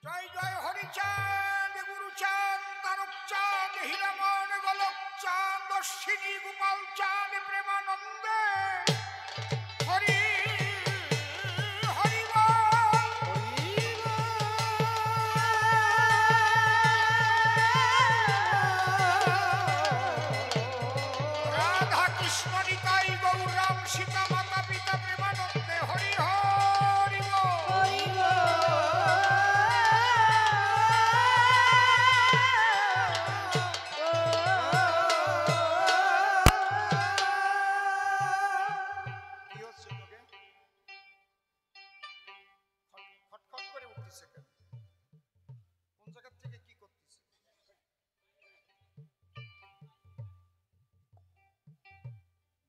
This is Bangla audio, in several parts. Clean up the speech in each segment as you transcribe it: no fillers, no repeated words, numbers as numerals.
জয় জয় হরিচাঁদ গুরুচাঁদ তারকচাঁদ হীরামন গোলকচাঁদ অশ্বিনী গোপাল চাঁদ প্রেমানন্দে হরি রাধা কৃষ্ণ নিতাই গৌরাম সীতা মাতা পিতা প্রেমানন্দে হরি হরি খটখট করে উঠতেছে কেন? কোন জায়গা থেকে কি করতেছে?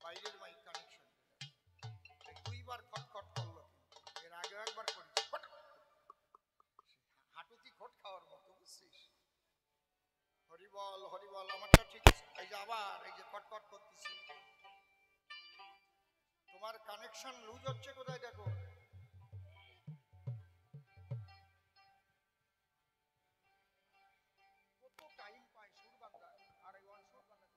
বাইরের মাইক কানেকশন দুইবার খটখট করলো, এর আগে একবার করেছি হাঁটুতি খট খাওয়ার মতো, বুঝছিস? হরিবল হরিবল, আমারটা ঠিক আছে। এই যে আবার এই যে খটখট করতেছে, তোমার কানেকশন লুজ হচ্ছে কোথায় দেখো। কত টাইম পায় সুর বাংলা আর এই অন সুর বাংলা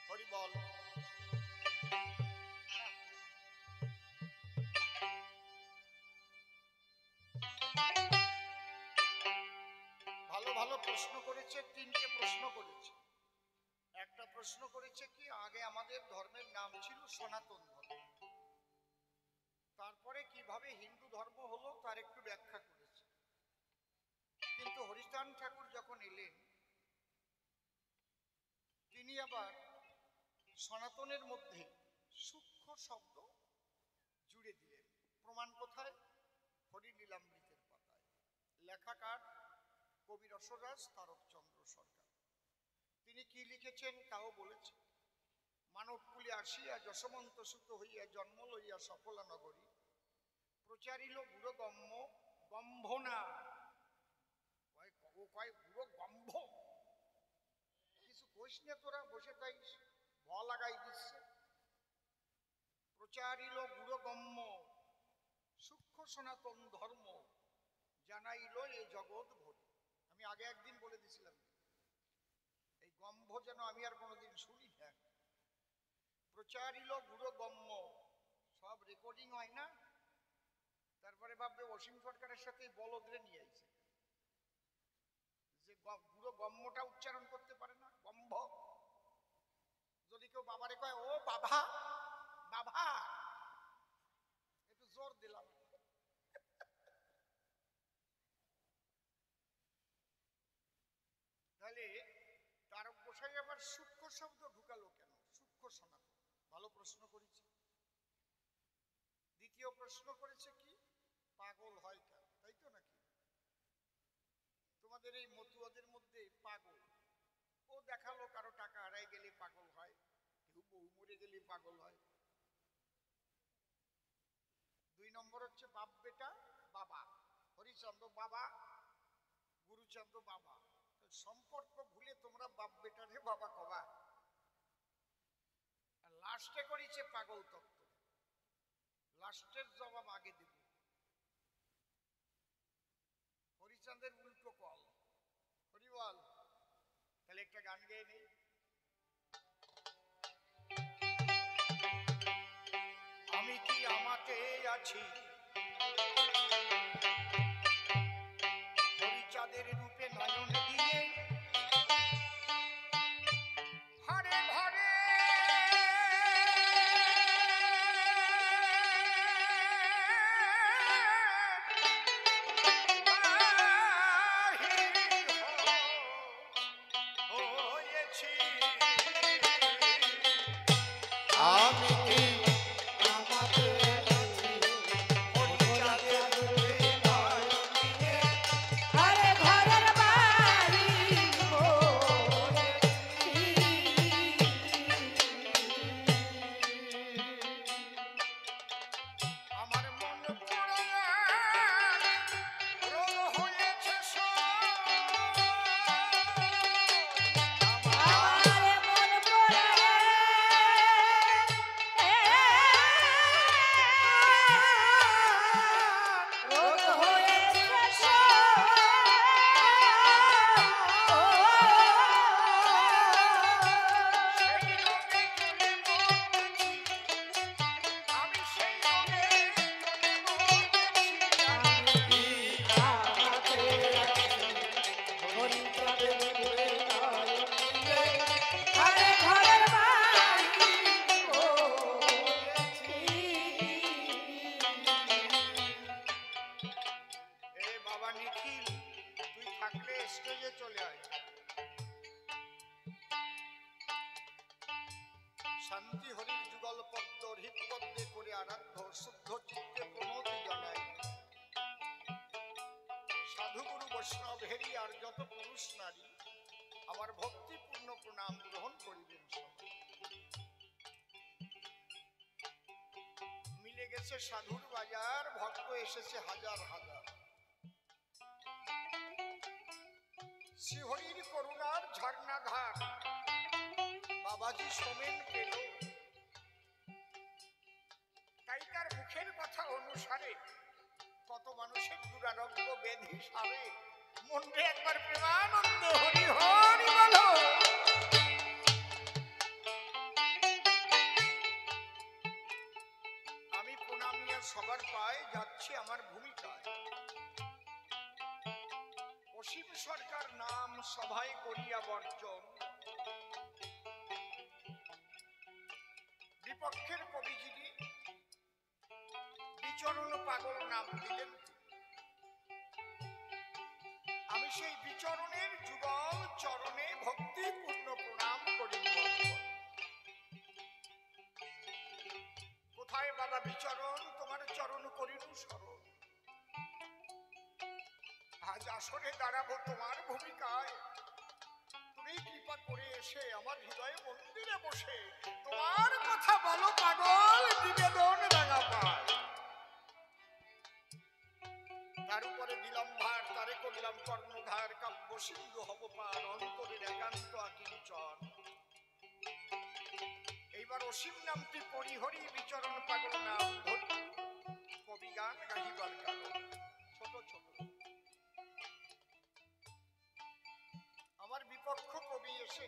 হরিবল। ভালো ভালো প্রশ্ন করেছে, তিনটে প্রশ্ন করেছে। একটা প্রশ্ন করেছে কি, আগে আমাদের ধর্মের নাম ছিল সনাতন ধর্ম, তারপরে কিভাবে হিন্দু ধর্ম হলো তার একটু ব্যাখ্যা করেছে। কিন্তু হরিচাঁদ ঠাকুর যখন এলেন, তিনি আবার সনাতনের মধ্যে সূক্ষ্ম শব্দ জুড়ে দিলেন। প্রমাণ কোথায়? হরিলীলামৃতের পাতায়। লেখাকার কবি রসরাজ তারকচন্দ্র সরকার। তিনি কি লিখেছেন তাও বলেছেন। মানবকুলে আসিয়া যশবন্ত সুত হইয়া জন্ম লইয়া সফলা নগরী, প্রচারিল বুড়ো গম্য গম্ভ না, ও কয় বুড়ো গম্ভ, কিছু কইস না তোরা, বসে তাই ভ লাগাই দিচ্ছে। প্রচারিল বুড়ো গম্য সূক্ষ্ম সনাতন ধর্ম, জানাইল এ জগৎ ভরি। আমি আগে একদিন বলে দিছিলাম, এই গম্ভ যেন আমি আর কোনোদিন শুনি না। প্রচারিল বুড়ো গম্য, সব রেকর্ডিং হয় না, তারপরে ভাববে অসীম সরকারের সাথে বলদরে নিয়ে আইছে, যে বুড়ো গম্যটা উচ্চারণ করতে পারে না, গম্ভ। যদি কেউ বাবারে কয় ও বাবা বাবা, একটু জোর দিলাম। তাহলে তারক গোসাই আবার সূক্ষ্ম শব্দ ঢুকালো কেন? সূক্ষ্ম সনাতন। ভালো প্রশ্ন করেছে। দ্বিতীয় প্রশ্ন করেছে কি, পাগল হয় কেন? তাই তো নাকি? তোমাদের এই মতুয়াদের মধ্যে পাগল, ও দেখালো কারো টাকা হারাই গেলে পাগল হয়, কেউ বউ মরে গেলে পাগল হয়। দুই নম্বর হচ্ছে বাপ বেটা বাবা, হরিচন্দ্র বাবা গুরুচন্দ্র বাবা। সম্পর্ক ভুলে তোমরা বাপ বেটারে বাবা কবা। লাস্টে করেছে পাগল তত্ত্ব, লাস্টের জবাব আগে দেব। হরিচন্দ্রের উল্টো কল, হরিবল। তাহলে একটা গান গেয়ে নেই। আমি কি আমাতে আছি হরিচাঁদের রূপে নয়ন দিয়ে, শান্তি হরির যুগল পদ্ম হৃৎপদ্মে করে আরাধ্য শুদ্ধ চিত্তে প্রণতি জানাই। সাধু গুরু বৈষ্ণব হেরি আর যত পুরুষ নারী আমার ভক্তিপূর্ণ প্রণাম গ্রহণ করিবেন। মিলে গেছে সাধুর বাজার, ভক্ত এসেছে হাজার হাজার। শ্রীহরির করুণার ঝর্ণাধার বাবাজি সোমেন পেল, তাই তার মুখের কথা অনুসারে কত মানুষের দুরারোগ্য ব্যাধি সারে। মনকে একবার প্রেমানন্দ হরি হরি বলো। আমি প্রণামিয়া সবার পায়ে যাচ্ছি আমার ভূমিকায়। অসীম সরকার নাম সভায় করিয়া বর্জন, বিপক্ষের কবি যিনি বিচরণ পাগল নাম দিলেন। আমি সেই বিচরণের যুগল চরণে ভক্তিপূর্ণ প্রণাম করি। কোথায় বাবা বিচরণ, তোমার চরণ করিনু স্মরণ। আজ আসরে দাঁড়াবো তোমার ভূমিকায়। তুমি কৃপা করে এসে আমার হৃদয় মন্দিরে বসে তোমার কথা বলো পাগল, নিবেদন রাঙা পায়। তার উপরে দিলাম ভার, তারে করলাম কর্ণধার। কাব্য সিন্ধু হব পার, অন্তরের একান্ত আকিঞ্চন। এইবার অসীম নামটি পরিহরি, বিচরণ পাগল নাম ধরি। কবি গান গাহিবার কারণ ছোট ছোট। আমার বিপক্ষ কবি এসে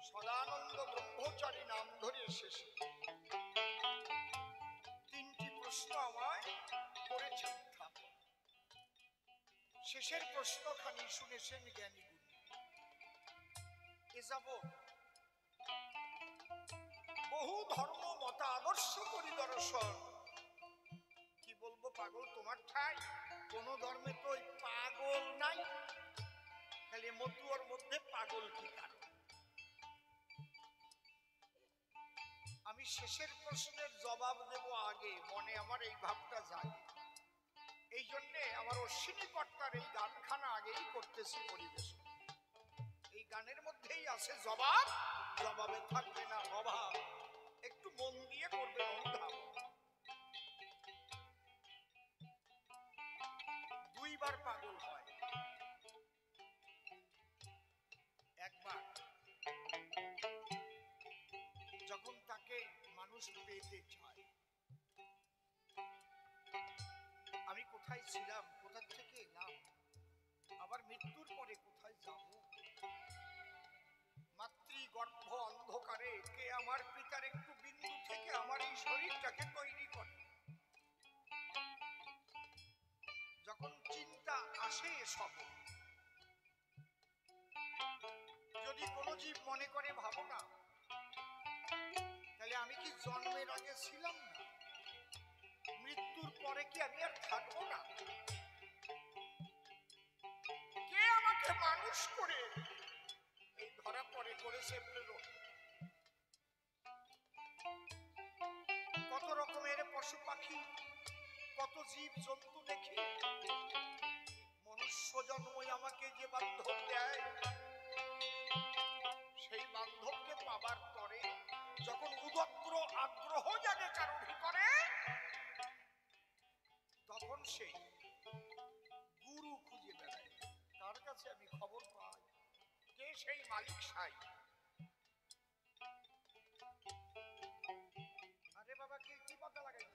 সদানন্দ ব্রহ্মচারী নাম ধরে শেষে তিনটি প্রশ্ন আমায় করেছেন। শেষের প্রশ্নখানি শুনেছেন জ্ঞানী গুণী। এ যাবৎ বহু ধর্ম মত আদর্শ করি দর্শন। কি বলবো পাগল তোমার ঠাই, কোন ধর্মে তো ওই পাগল নাই, খালি মতুয়ার মধ্যে পাগল কি কারণ? আমি শেষের প্রশ্নের জবাব দেব আগে, মনে আমার এই ভাবটা জাগে। এই জন্যে আমার অশ্বিনী কর্তার এই গানখানা আগেই করতেছি পরিবেশন। এই গানের মধ্যেই আছে জবাব, জবাবে থাকবে না অভাব। একটু মন দিয়ে করবেন অনুধাব। দুইবার পাগল হয়। একবার যখন তাকে মানুষ পেতে চায়। আমি কোথায় ছিলাম, কোথা থেকে এলাম, আবার মৃত্যুর পরে কোথায় যাব? মাতৃগর্ভ অন্ধকারে কে আমার পিতার একটু বিন্দু থেকে আমার এই শরীরটাকে তৈরি করে। যখন চিন্তা আসে এসব, যদি কোনো জীব মনে করে ভাবনা, তাহলে আমি কি জন্মের আগে ছিলাম না? মৃত্যুর পরে কি আমি আর থাকবো না? কে আমাকে মানুষ করে এই ধরা পড়ে করেছে প্রেরণ? কত রকমের পশু পাখি, কত জীব জন্তু দেখি। মনুষ্য জন্মই আমাকে যে বান্ধব দেয়, সেই বান্ধবকে পাবার পরে যখন উদগ্র আগ্রহ জাগে কারো ভিতরে, তখন সেই গুরু খুঁজে বেড়ায়। তার কাছে আমি খবর পাই কে সেই মালিক সাই। আরে বাবা কি কি পর্দা লাগাই,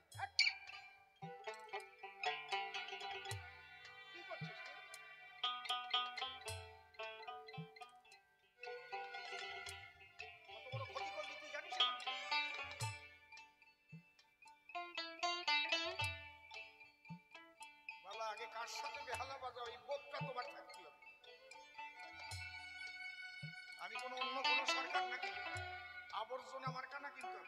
কি করছিস? কত বড় ক্ষতি করলি তুই জানিস? বাবা আগে কার সাথে বেহালা বাজাও, এই বোধটা তোমার থাকতে হবে। আমি কোনো অন্য কোনো সরকার নাকি? আবর্জনা মার্কা না কিন্তু।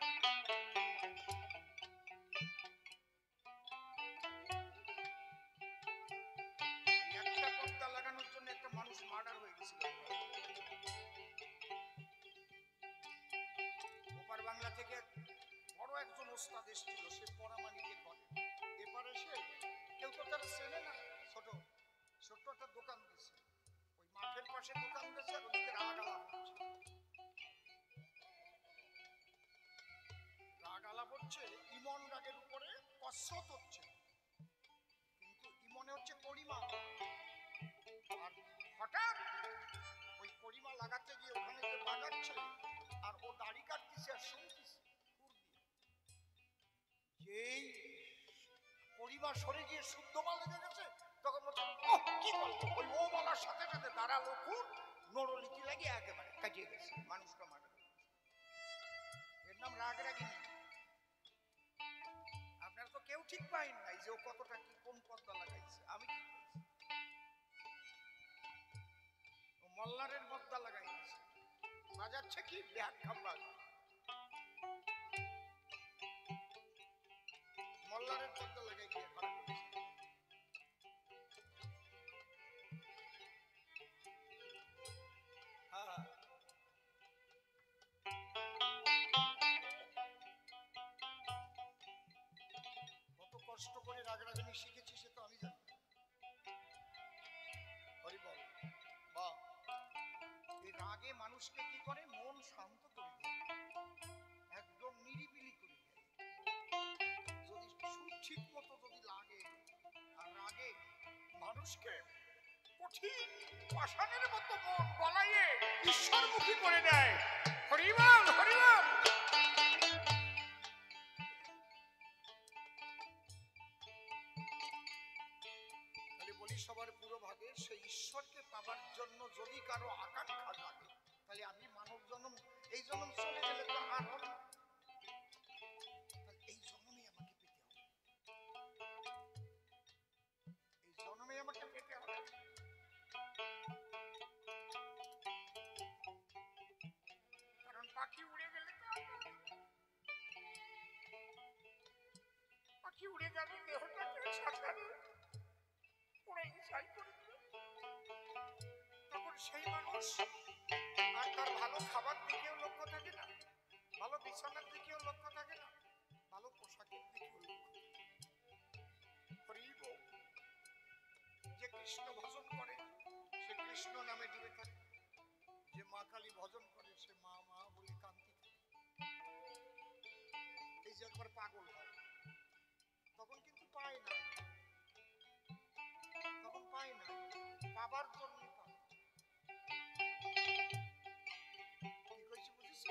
একটা পর্দা লাগানোর জন্য একটা মানুষ মার্ডার হয়ে গেছিল। থেকে বড় একজন ওস্তাদ এসেছিল, সে পরামানিকের ঘরে। এপারে সে কেউ তো তারা চেনে না, ছোট ছোট্ট একটা দোকান দিয়েছে, ওই মাঠের পাশে দোকান দিয়েছে, আর ওদিকে রাগ আলাপ হচ্ছে, রাগ আলাপ হচ্ছে, ইমন রাগের উপরে কসরত হচ্ছে, কিন্তু ইমনে হচ্ছে করিমা। আর হঠাৎ ওই করিমা লাগাতে গিয়ে ওখানে যে বাগাচ্ছে, আর ও দাড়ি কাটতেছে আর শুনতেছে যেই করিমা সরে গিয়ে শুদ্ধ মা লেগে গেছে, তখন বলছে কি করলো, ওই ও বলার সাথে সাথে দাঁড়ালো খুব নড়লিচি লাগিয়ে একেবারে কাটিয়ে গেছে, মানুষটা মারা গেছে। এর নাম রাগ রাগিনী। আপনারা তো কেউ ঠিক পাইন নাই যে ও কতটা কি কোন পর্দা লাগাইছে। আমি কি ও মল্লারের পর্দা লাগাইছে, বাজাচ্ছে কি ব্যাগ খাম্বা, মল্লারের পর্দা লাগাই গিয়ে খারাপ করেছে। হ্যাঁ, কত কষ্ট করে রাগ রাগানি শিখেছি সে তো আমি জানি। হরি বল। বাহ, এই রাগে মানুষকে কি করে, মন শান্ত করে দেয়, একদম নিরিবিলি করে দেয়। যদি ঠিক মতো যদি লাগে, আর রাগে মানুষকে কঠিন পাষাণের মতো মন গলাইয়ে ঈশ্বরমুখী করে দেয়। হরি বল, হরি বল। তাহলে বলি সবার পুরো ভাগে সেই ঈশ্বরকে পাবার জন্য যদি কারো আকাঙ্ক্ষা লাগে, তাহলে আমি মানব জন্ম, এই জন্ম চলে গেলে তো আর হবে না, এই জন্মে আমাকে পেতে হবে, এই জন্মে আমাকে পেতে হবে। কারণ পাখি উড়ে গেলে তো পাখি উড়ে যাবে, দেহটাকে শাসাবে, উড়ে ছাই করে দেবে, তখন সেই মানুষ আর তার ভালো খাবার দিকেও লক্ষ্য থাকে না, ভালো বিছানার দিকেও লক্ষ্য থাকে না, ভালো পোশাকের দিকেও লক্ষ্য থাকে। যে কৃষ্ণ ভজন করে সে কৃষ্ণ নামে ডুবে থাকে, যে মা কালী ভজন করে সে মা মা বলে কান্তি থাকে। এই যে একবার পাগল হয়, তখন কিন্তু পায় না, তখন পায় না, পাবার জন্য পায়। কি কইছি বুঝেছ?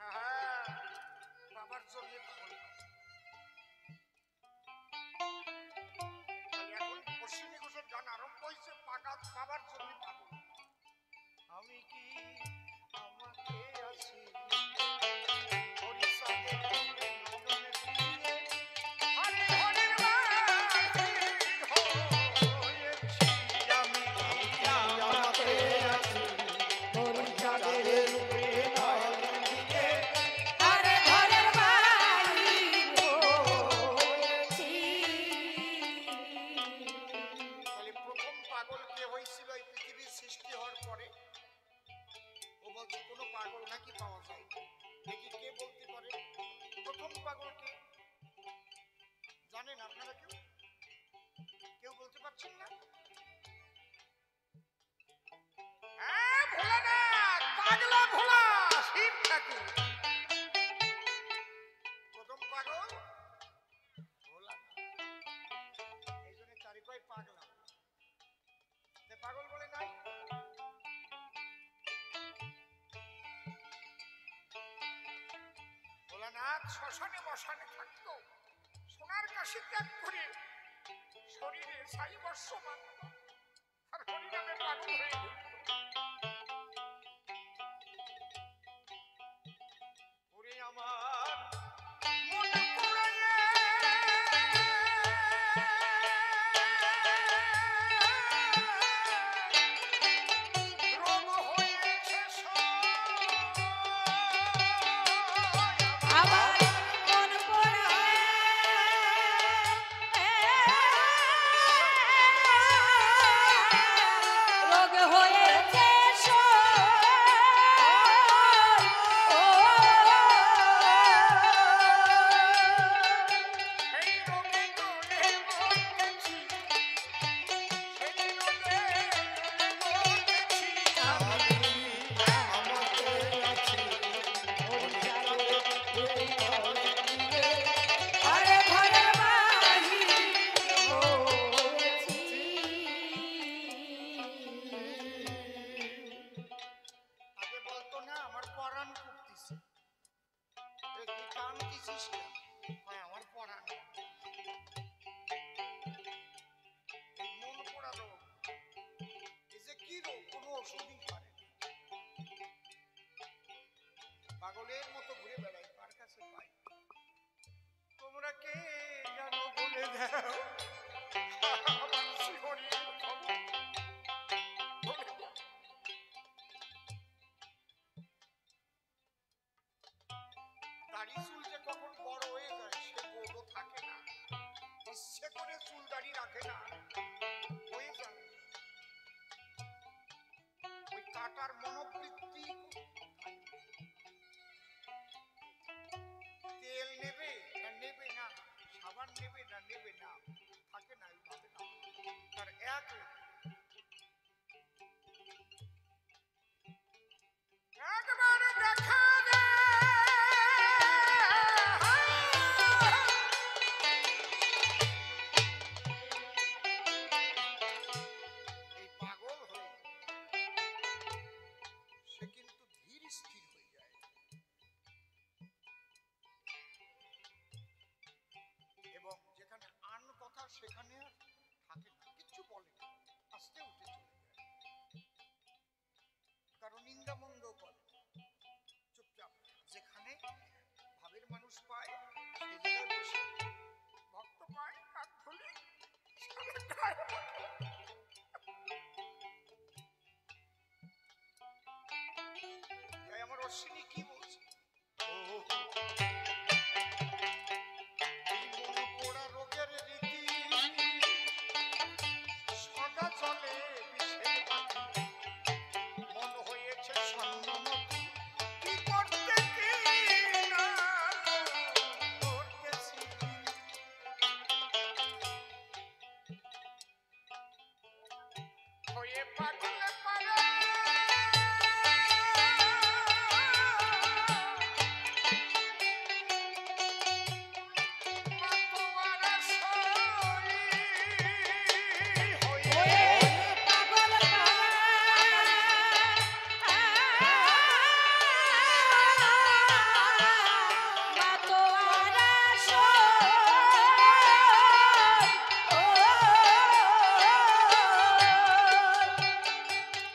হ্যাঁ, পাবার জন্য পাগল। এখন পশ্চিমী ঘোষের গান আরম্ভ হয়েছে পাবার জন্য পাগল। আমি কি আমাকে আছি জানেন আপনারা? কেউ বলতে পারছেন না? হ্যাঁ, ভোলানাথ, পাগলা ভোলা, শিব ঠাকুর। প্রথম পাগল ভোলানাথ, এই জন্য চারিপাই পাগলা, পাগল বলে নাই। ভোলানাথ শ্মশানে মশানে থাকতো, সোনার কাশি ত্যাগ করে শরীরে ছাই বর্ষ মানত, আর হরিনামে পাগল হয়ে যেত। ওরে আমার মন পোড়াইয়া রোগ হয়েছে আমার মন পোড়াইয়া রোগ আরে ঘরের বাহির হয়েছি। আগে বলতো না আমার পরাণ কুটতিছে, এই কি কাঁদতিছিস কেন? কয় আমার পরাণ, এই মন পোড়া রোগ, এই যে কি রোগ, কোনো ওষুধই পারে না। পাগলের মতো ঘুরে বেড়াই, কার কাছে পাই? তোমরা কে জানো বলে দাও, আমার শিহরির খবর বলে দাও। দাড়ি চুল যে কখন বড় হয়ে যায় সে বোধও থাকে না, ইচ্ছে করে চুল দাড়ি রাখে না, হয়ে যায়। ওই কাটার মনোবৃত্তি, তেল নেবে না নেবে না, সাবান নেবে না নেবে না, থাকে না এইভাবে না, তার এক একবারে দেখা দে। এই পাগল হয়ে সে কিন্তু ধীর স্থির হয়ে যায়, এবং যেখানে আন কথা সেখানে আর থাকে না, কিচ্ছু বলে না, আস্তে উঠে চলে যায়, কারণ নিন্দা মন্দ করে চুপচাপ। যেখানে ভাবের মানুষ পায় সেই জায়গায় বসে, ভক্ত পায় হাত ধরে সারা গায়ে ওঠে। তাই আমার অশ্বিনী কি বলছে, এই মন পোড়া রোগের রীতি সদা চলে বিষের বাতি, মন হয়েছে স্বর্ণমতি, কি করতে কি না করতেছি। হয়ে পাগলে পারে মাতোয়ারা সই, হয়ে ওরে পাগল মাতোয়ারা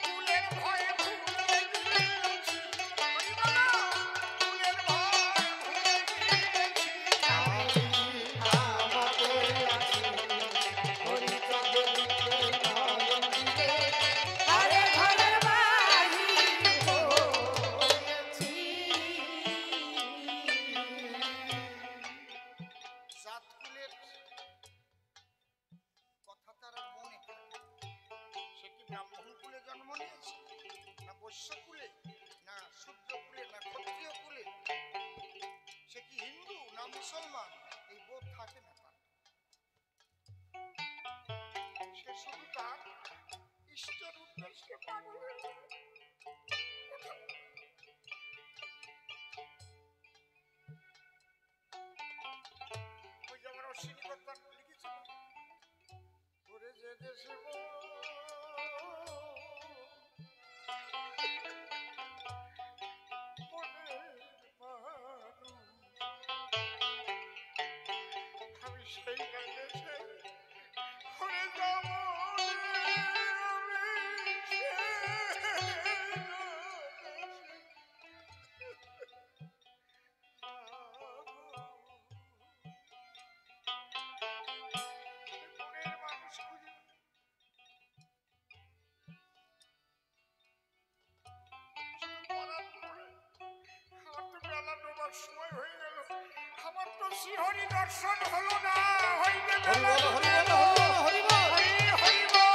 ফুলের ভয়ে ভুলে গিয়েছি, হরি বলো, ফুলের ভয়ে ভুলে গিয়েছি। আরে ঘরের বাহির হয়েছি। জাতকুলের কথা তার আর মনে থাকে, সে কি ব্রাহ্মণ কুলে জন্ম নিয়েছে, না বৈশ্য কুলে, না শূদ্র কুলে, না ক্ষত্রিয় কুলে, সে কি হিন্দু না মুসলমান, এই বোধ থাকে না তার। সে শুধু তার ইষ্টের উদ্দেশ্যে পাগল হয়ে যায়। ওই যে আমার অশ্বিনী কথা লিখেছিল, ওরে যে দেশে আমি সেই দেশে ওরে যাব মানুষ খুঁজে সময় হয়ে গেল, আমার তো শ্রীহরি দর্শন হলো না, হইবে বেলা ডুবে এলো। হরি হরি বল।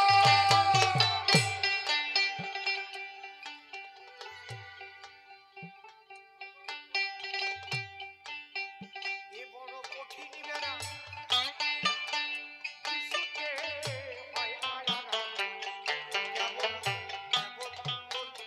এ বড় কঠিন বেড়া, কিছুতে হয় আলাদা, কেবল কেবল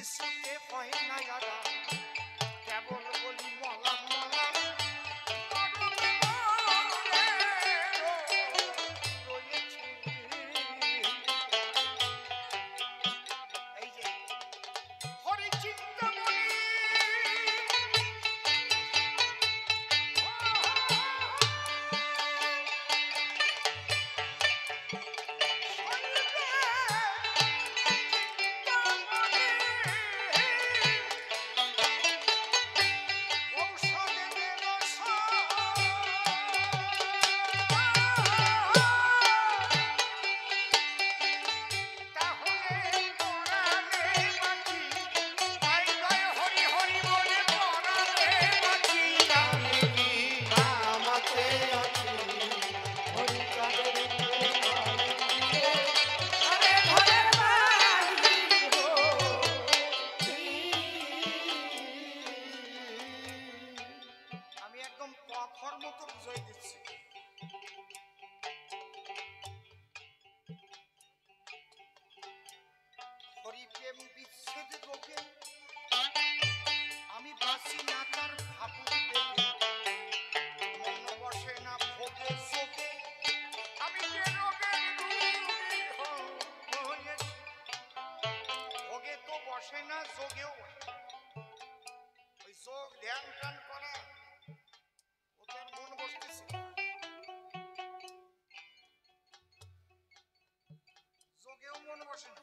কিছুতে হয় না আরাম, কেবল বলি মলাম মলাম মরণে মরে রয়েছি। এই যে হরি চিন্তামণি ঘরে ঘরের বাহির হয়েছি। আমি একদম পথর মতো বুঝাই দিচ্ছি। হরিপ্রেম বিচ্ছেদ রোগে আমি বাঁচি না তার ভাবুক বেগে, মন বসে না ভোগে শোকে আমি যে রোগের রোগী হয়েছি। ভোগে তো বসে না, যোগেও বসে না। ওই যোগ ধ্যান টান করা ওতে আর মন বসতেছে না। যোগেও মন বসে না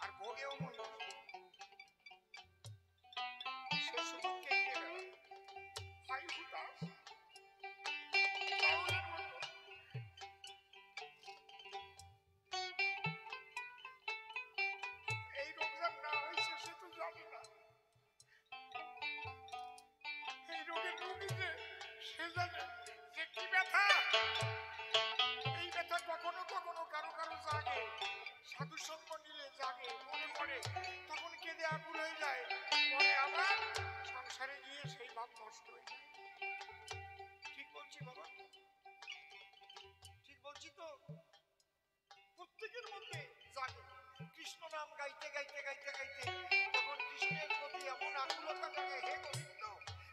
আর ভোগেও মন বসে না। সে শুধু কেটে গেল হাই হুতাশ পাগলের মতো। এই রোগের না হয়েছে সে তো জানে না। এই রোগের রোগী যে সে জানে যে কি ব্যথা। এই ব্যথা কখনো কখনো কারো কারো জাগে, সাধু সঙ্গ নিলে জাগে, মনে পড়ে, তখন কেঁদে আকুল হয়ে যায়, পরে আবার সংসারে গিয়ে সেই ভাব নষ্ট হয়ে যায়। ঠিক বলছি বাবা? ঠিক বলছি তো? প্রত্যেকের মধ্যে জাগে। কৃষ্ণ নাম গাইতে গাইতে গাইতে গাইতে তখন কৃষ্ণের প্রতি এমন আকুলতা থাকে, হে গোবিন্দ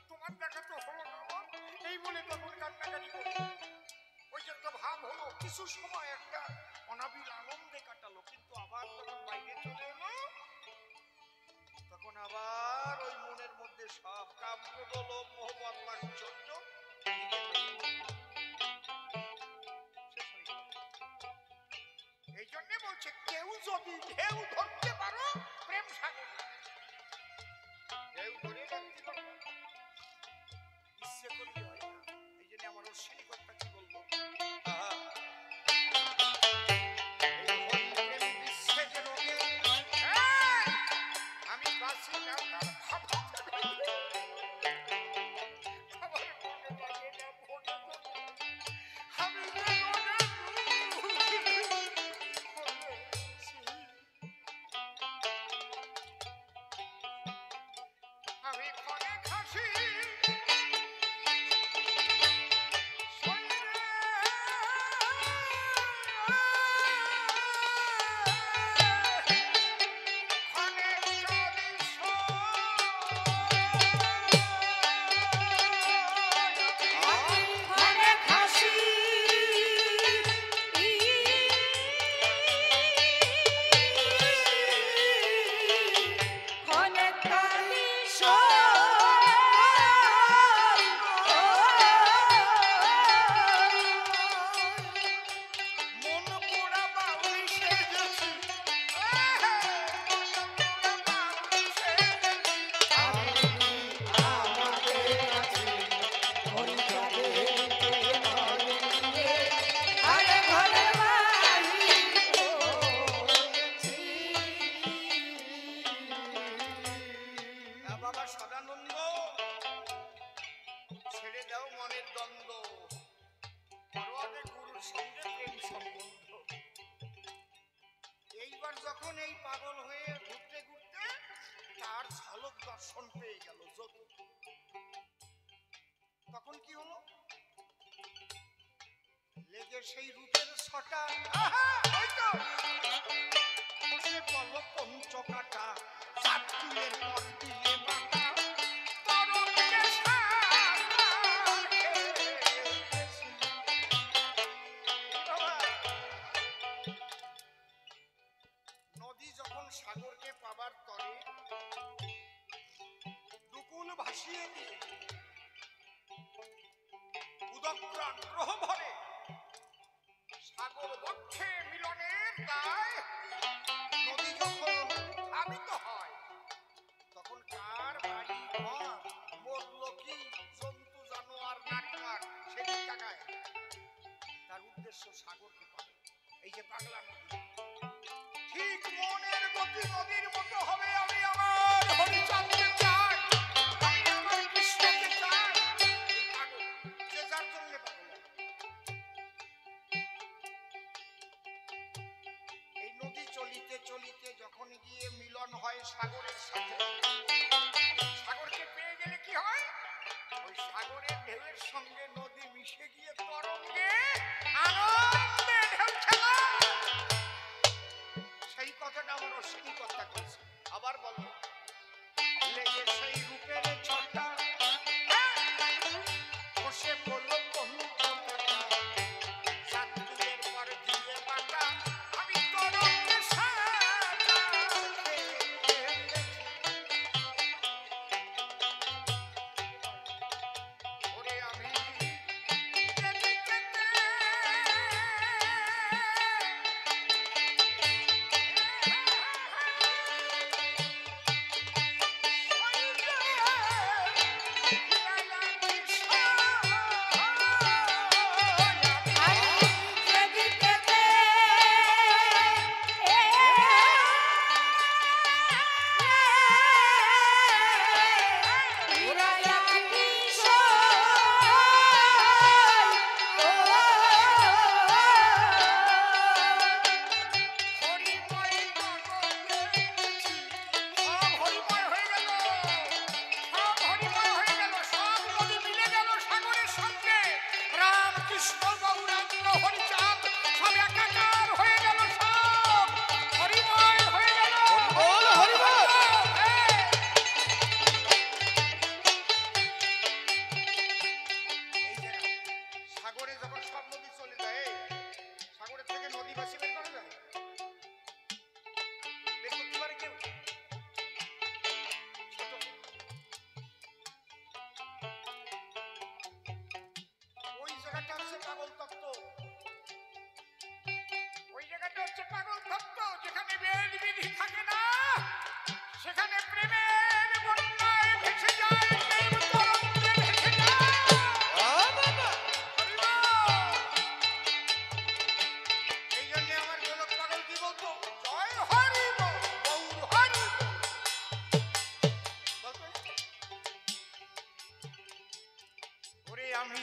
তোমার দেখা তো হলো না আমার, এই বলে তখন কান্নাকাটি করে। ওই যে একটা ভাব হলো, কিছু সময় একটা অনাবিল আনন্দে কাটালো, কিন্তু আবার তখন বাইরে চলে এলো, তখন আবার ওই মনের মধ্যে সব কাম প্রবল মোহবত মাশ্চর্য এই জন্য বলছে কেউ যদি ঢেউ ধরতে পারো প্রেম সাগর, ঢেউ ধরে রাখতে পারো ইচ্ছে করলে হয় না। এই জন্য আমার অশ্বিনী কথা কি বলবো, আমি বাঁচি না তার ভাবতে পারি। আমার মনে লাগে না ভোগে ভোগে আমি যে রোগের রোগী হয়েছি। আমি ক্ষণে খাসি ঘরে খাসি ঘরে কালি মন পোড়া বাউরি সেজেছি, মন পোড়া বাউরি সেজেছি। ঘরে ঘরের বাহির হয়েছি। বাবা সদানন্দ ছেড়ে দাও মনের দ্বন্দ্ব, করো আগে গুরুর সঙ্গে প্রেম সম্বন্ধ। এইবার যখন এই পাগল হয়ে ঘুরতে ঘুরতে তার ঝলক দর্শন পেয়ে গেল যতু, তখন কি হলো, লেগে সেই রূপের ছটা, ওই তো বসে পড়ল পঞ্চকাটা, চারটি দুকুলের পর দিয়ে বাঁকা তরঙ্গে সাগর খেয়েছি। বাবা, নদী যখন সাগরকে পাবার তরে দুকুল ভাসিয়ে দিয়ে উদগ্র আগ্রহ ভরে সাগর বক্ষে মিলনের দায় নদী যখন ধাবিত হয় তখন কার বাড়ি ঘর মরল কি জন্তু জানোয়ার নারীমার সেদিক তাকায় তার উদ্দেশ্য সাগরকে পাবে। এই যে পাগলা নদী ঠিক মনের গতি নদীর মতো হবে। আমি আমার হরিচাঁদকে চাই, আমি আমার কৃষ্ণকে চাই। এই পাগল যে যার জন্য পাগল। এই নদী চলিতে চলিতে যখন গিয়ে মিলন হয় সাগরের সাথে, সাগরকে পেয়ে গেলে কি হয়? ওই সাগরের ঢেউয়ের সঙ্গে নদী মিশে গিয়ে তরঙ্গে আনন্দে ঢেউ খেলা। সেই কথাটা আমার অশ্বিনী কথা করেছে। আবার বলো, লেগে সেই রূপের ছটা বসে বলল পঞ্চকটা সাতুলের পর দিয়ে বাটা আমি তরঙ্গে সাজা ওরে আমি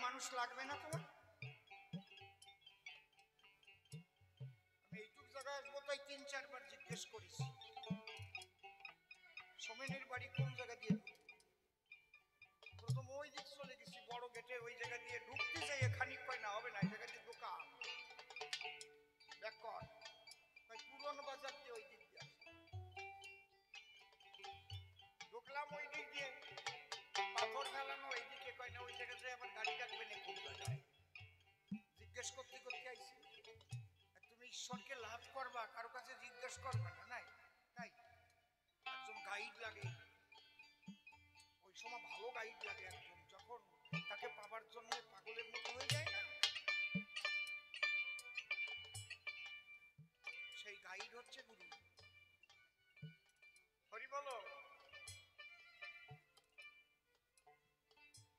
মানুষ লাগবে না তোমার? আমি এইটুক জায়গায় আসবো তাই 3-4 বার জিজ্ঞেস করেছি বাড়ি কোন জায়গা দিয়ে প্রথম ওই দিক চলে গেছি বড় গেটে ওই জায়গা দিয়ে ঢুকতে যাই খানিক কয় না হবে না এই জায়গা দিয়ে দোকান ব্যাক কর তাই পুরনো বাজার দিয়ে ওই দিক দিয়ে ঢুকলাম ওই দিক দিয়ে পাথর ফেলানো এইদিকে কয় না ওই জায়গাতে আবার গাড়ি কাটবে না কোন জায়গায় জিজ্ঞেস করতে করতে আইছি তুমি ঈশ্বরকে লাভ করবা কারো কাছে জিজ্ঞেস করবে না নাই তাই একজন গাইড লাগে ওই সময় ভালো গাইড লাগে একজন যখন তাকে পাবার জন্য পাগলের মতো হয়ে যায় না সেই গাইড হচ্ছে গুরু হরি বলো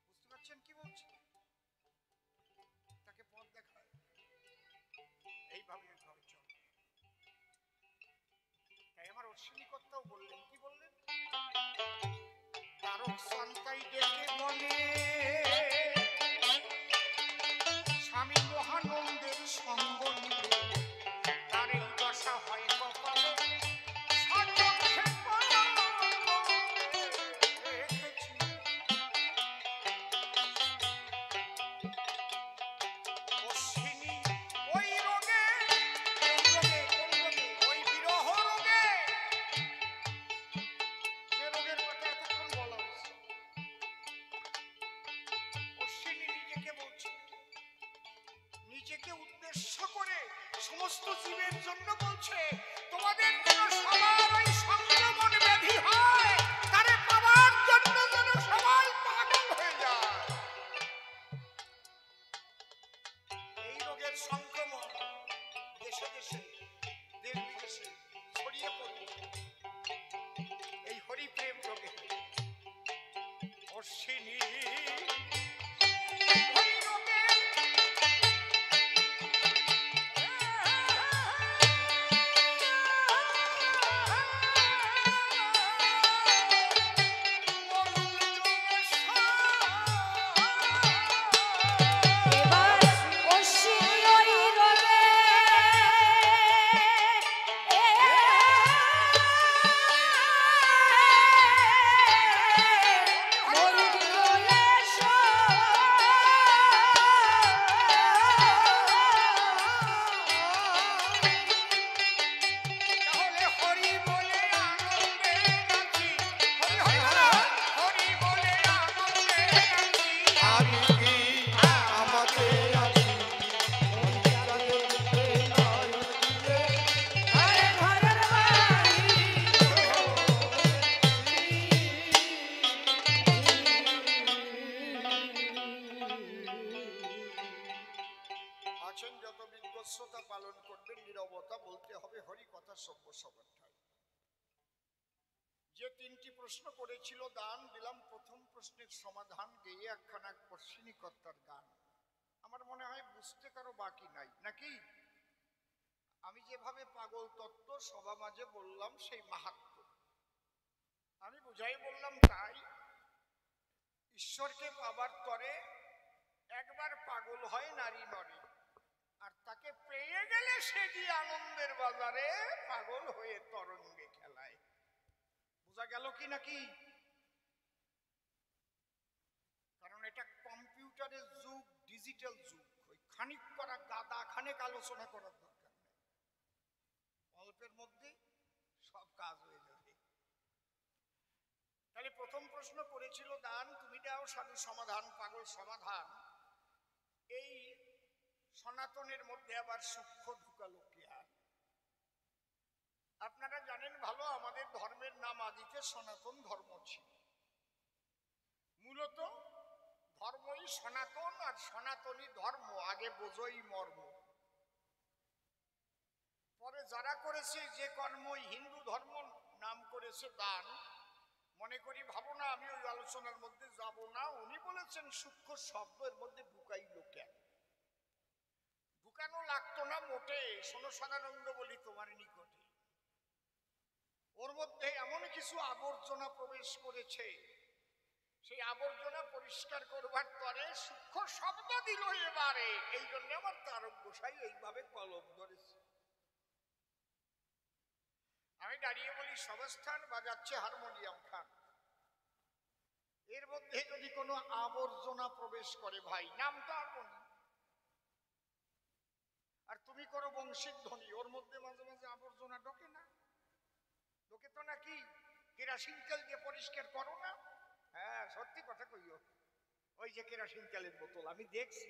বুঝতে পারছেন কি বলছি তাকে পথ দেখায় এইভাবে এইভাবে চল তাই আমার অশ্বিনী কর্তাও বললেন কি বললেন তারক সন্তাই ডেকে বলে স্বামী মহানন্দের সঙ্গ নিলে তার এই দশা হয় কপালে সর্বক্ষে রেখেছি অশ্বিনী ওই রোগে ওই বিরহ রোগে যে রোগের কথা এতক্ষণ বলা হয়েছে অশ্বিনী নিজেকে বলছে নিজেকে উদ্দেশ্য করে সমস্ত জীবের জন্য বলছে তোমাদের যেন সবার ওই সংক্রমণ ব্যাধি হয় তারে পাওয়ার জন্য যেন সবাই পাগল হয়ে যায় এই রোগের সংক্রমণ দেশে দেশে দেশ বিদেশে ছড়িয়ে পড়বে এই হরিপ্রেম রোগে অশ্বিনী এবার অশ্বিনী ওই রোগে তাহলে হরি বলে আনন্দে নাচি হরি হরি বলো হরি বলে আনন্দে নাচি আমি কি আমাকে আছি ঘরে ঘরের বাড়ি আছেন যত বিজ্ঞস্বতা পালন করবেন নীরবতা বলতে হবে হরি কথা সভ্য সবার ঠাই যে তিনটি প্রশ্ন করেছিল দান দিলাম প্রথম প্রশ্নের সমাধান গেয়ে একখানা অশ্বিনী কর্তার গান আমার মনে হয় বুঝতে কারো বাকি নাই নাকি আমি যেভাবে পাগল তত্ত্ব সভা মাঝে বললাম সেই মাহাত্ম্য আমি বুঝাই বললাম তাই ঈশ্বরকে পাবার তরে একবার পাগল হয় নারী নরে আর তাকে পেয়ে গেলে সে গিয়ে আনন্দের বাজারে পাগল হয়ে তরঙ্গে খেলায় বোঝা গেল কি নাকি কারণ এটা কম্পিউটারের যুগ ডিজিটাল যুগ ওই খানিক করা গাদা খানেক আলোচনা করার দরকার নেই অল্পের মধ্যে সব কাজ হয়ে যাবে তাহলে প্রথম প্রশ্ন করেছিল দান তুমি দাও সাধু সমাধান পাগল সমাধান এই সনাতনের মধ্যে আবার সূক্ষ্ম ঢুকালো কি আর আপনারা জানেন ভালো আমাদের ধর্মের নাম আদিতে সনাতন ধর্ম ছিল মূলত ধর্মই সনাতন আর সনাতনী ধর্ম আগে বোঝই মর্ম পরে যারা করেছে যে কর্মই হিন্দু ধর্ম নাম করেছে দান মনে করি ভাবো না আমি ওই আলোচনার মধ্যে যাব না উনি বলেছেন সূক্ষ্ম শব্দের মধ্যে ঢুকাইল কেন ঢুকানো লাগতো না মোটে শোনো সদানন্দ বলি তোমার নিকটে ওর মধ্যে এমন কিছু আবর্জনা প্রবেশ করেছে সেই আবর্জনা পরিষ্কার করবার পরে সূক্ষ্ম শব্দ দিল এবারে এই জন্য আমার তারক গোসাই এইভাবে কলম ধরেছে আমি দাঁড়িয়ে বলি সবস্থান বাজাচ্ছে হারমোনিয়াম খান এর মধ্যে যদি কোনো আবর্জনা প্রবেশ করে ভাই, নামটা আপনি, আর তুমি করো বংশীধ্বনি, ওর মধ্যে মাঝে মাঝে আবর্জনা ঢোকে না? ঢোকে তো নাকি? কেরাসিন তেল দিয়ে পরিষ্কার করো না? হ্যাঁ, সত্যি কথা কইও। ওই যে কেরাসিন তেলের বোতল আমি দেখছি।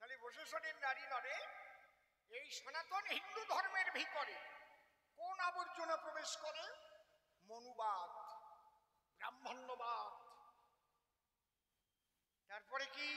তাহলে বসেশ্বরের নারী নরে এই সনাতন হিন্দু ধর্মের ভিতরে কোন আবর্জনা প্রবেশ করে? মনুবাদ, ব্রাহ্মণ্যবাদ, তারপরে কি